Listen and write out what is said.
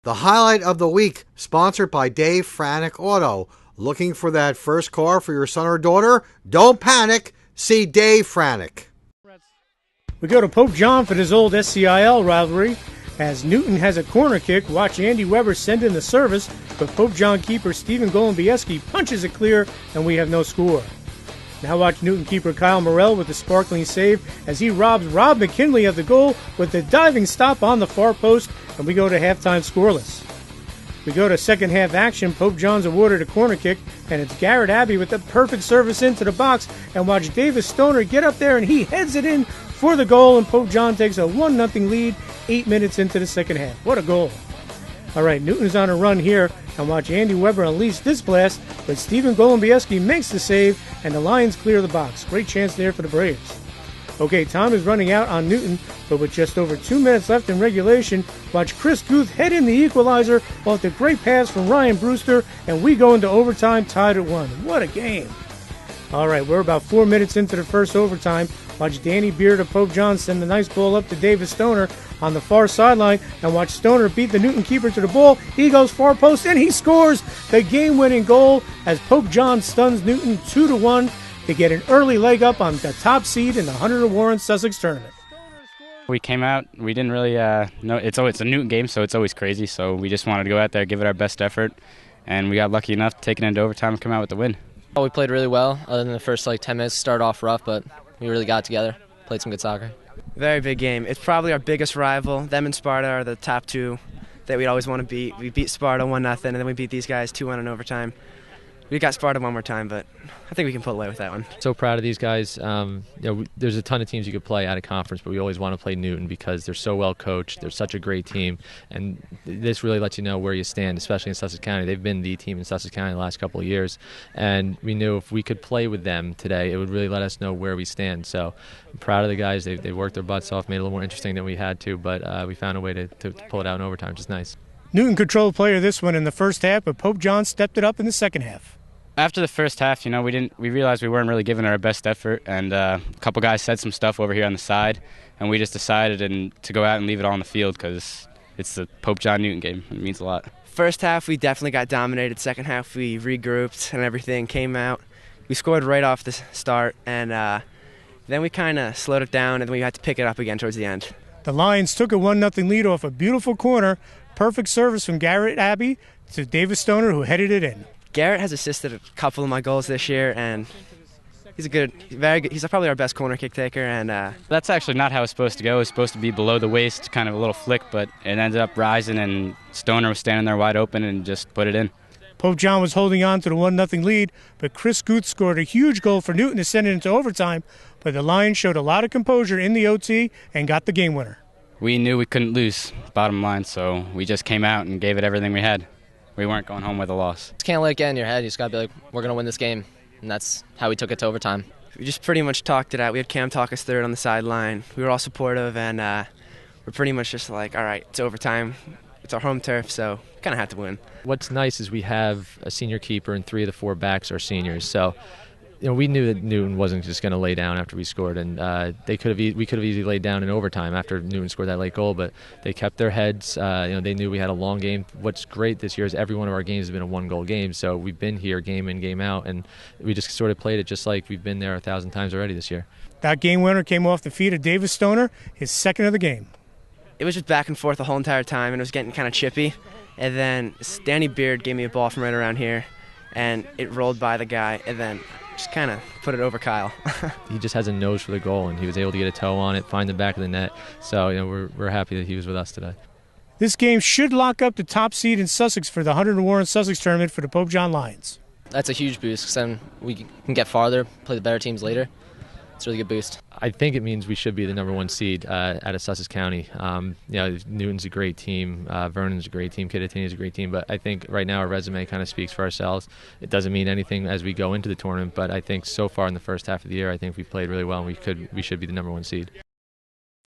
The highlight of the week, sponsored by Dave Franek Auto. Looking for that first car for your son or daughter? Don't panic. See Dave Franek. We go to Pope John for this old SCIL rivalry. As Newton has a corner kick, watch Andy Weber send in the service, but Pope John keeper Stephen Golombieski punches it clear, and we have no score. Now watch Newton keeper Kyle Morrell with a sparkling save as he robs Rob McKinley of the goal with a diving stop on the far post, and we go to halftime scoreless. We go to second half action. Pope John's awarded a corner kick, and it's Garrett Abbey with the perfect service into the box, and watch Davis Stoner get up there and he heads it in for the goal, and Pope John takes a 1-0 lead 8 minutes into the second half. What a goal. All right, Newton's on a run here, and watch Andy Weber unleash this blast, but Stephen Golombieski makes the save, and the Lions clear the box. Great chance there for the Braves. Okay, time is running out on Newton, but with just over 2 minutes left in regulation, watch Chris Guth head in the equalizer off the great pass from Ryan Brewster, and we go into overtime tied at 1. What a game. All right, we're about 4 minutes into the first overtime. Watch Danny Beard of Pope John send a nice ball up to Davis Stoner on the far sideline, and watch Stoner beat the Newton keeper to the ball. He goes far post, and he scores the game-winning goal as Pope John stuns Newton 2-1 to get an early leg up on the top seed in the Hunter Warren Sussex tournament. We came out, we didn't really know, it's a Newton game, so it's always crazy, so we just wanted to go out there, give it our best effort, and we got lucky enough to take it into overtime and come out with the win. We played really well, other than the first 10 minutes started off rough, but we really got together, played some good soccer. Very big game. It's probably our biggest rival. Them and Sparta are the top two that we'd always want to beat. We beat Sparta 1-0, and then we beat these guys 2-1 in overtime. We got Sparta one more time, but I think we can pull away with that one. So proud of these guys. There's a ton of teams you could play out of conference, but we always want to play Newton because they're so well coached. They're such a great team, and this really lets you know where you stand, especially in Sussex County. They've been the team in Sussex County the last couple of years, and we knew if we could play with them today, it would really let us know where we stand. So I'm proud of the guys. They worked their butts off, made it a little more interesting than we had to, but we found a way to pull it out in overtime, which is nice. Newton controlled play of this one in the first half, but Pope John stepped it up in the second half. After the first half, we realized we weren't really giving our best effort, and a couple guys said some stuff over here on the side, and we just decided to go out and leave it all on the field because it's the Pope John Newton game. It means a lot. First half, we definitely got dominated. Second half, we regrouped and everything came out. We scored right off the start, and then we kind of slowed it down, and then we had to pick it up again towards the end. The Lions took a 1-0 lead off a beautiful corner. Perfect service from Garrett Abbey to Davis Stoner, who headed it in. Garrett has assisted a couple of my goals this year, and he's very good. He's probably our best corner kick taker. And that's actually not how it's supposed to go. It's supposed to be below the waist, kind of a little flick, but it ended up rising, and Stoner was standing there wide open and just put it in. Pope John was holding on to the 1-0 lead, but Chris Guth scored a huge goal for Newton to send it into overtime. But the Lions showed a lot of composure in the OT and got the game winner. We knew we couldn't lose, bottom line, so we just came out and gave it everything we had. We weren't going home with a loss. You can't let it get in your head. You just got to be like, we're going to win this game. And that's how we took it to overtime. We just pretty much talked it out. We had Cam talk us through it on the sideline. We were all supportive, and we're pretty much just like, all right, it's overtime. It's our home turf, so kind of have to win. What's nice is we have a senior keeper, and 3 of the 4 backs are seniors. So we knew that Newton wasn't just going to lay down after we scored, and we could have easily laid down in overtime after Newton scored that late goal, but they kept their heads. They knew we had a long game. What's great this year is every one of our games has been a 1-goal game, so we've been here game in, game out, and we just sort of played it just like we've been there 1,000 times already this year. That game winner came off the feet of Davis Stoner, his second of the game. It was just back and forth the whole entire time, and it was getting kind of chippy, and then Danny Beard gave me a ball from right around here, and it rolled by the guy, and then just kind of put it over Kyle. He just has a nose for the goal, and he was able to get a toe on it, find the back of the net. So we're happy that he was with us today. This game should lock up the top seed in Sussex for the Hunter Warren Sussex tournament for the Pope John Lions. That's a huge boost because then we can get farther, play the better teams later. It's a really good boost. I think it means we should be the #1 seed out of Sussex County. Newton's a great team. Vernon's a great team. Kittatinny's a great team. But I think right now our resume kind of speaks for ourselves. It doesn't mean anything as we go into the tournament, but I think so far in the first half of the year, I think we played really well, and we should be the #1 seed.